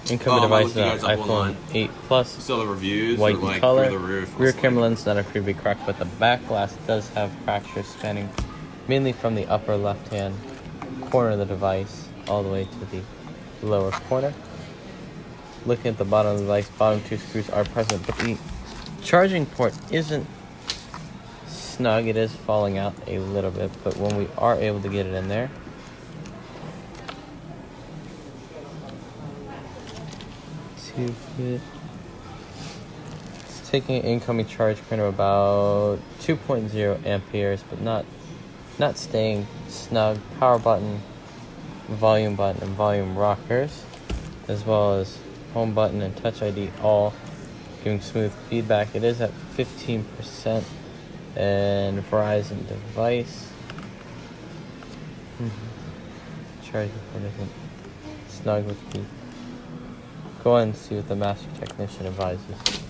Incoming device is an iPhone online. 8 Plus. Still the reviews, white like color. through the roof. Rear camera lens not appear to be cracked, but the back glass does have fractures spanning mainly from the upper left-hand corner of the device all the way to the lower corner. Looking at the bottom of the device, bottom two screws are present, but the charging port isn't snug. It is falling out a little bit, but when we are able to get it in there, it's taking an incoming charge current of about 2.0 amperes, but not staying snug. Power button, and volume rockers, as well as home button and touch ID, all giving smooth feedback. It is at 15%, and Verizon device. Charging port isn't snug with the. Go ahead and see what the master technician advises.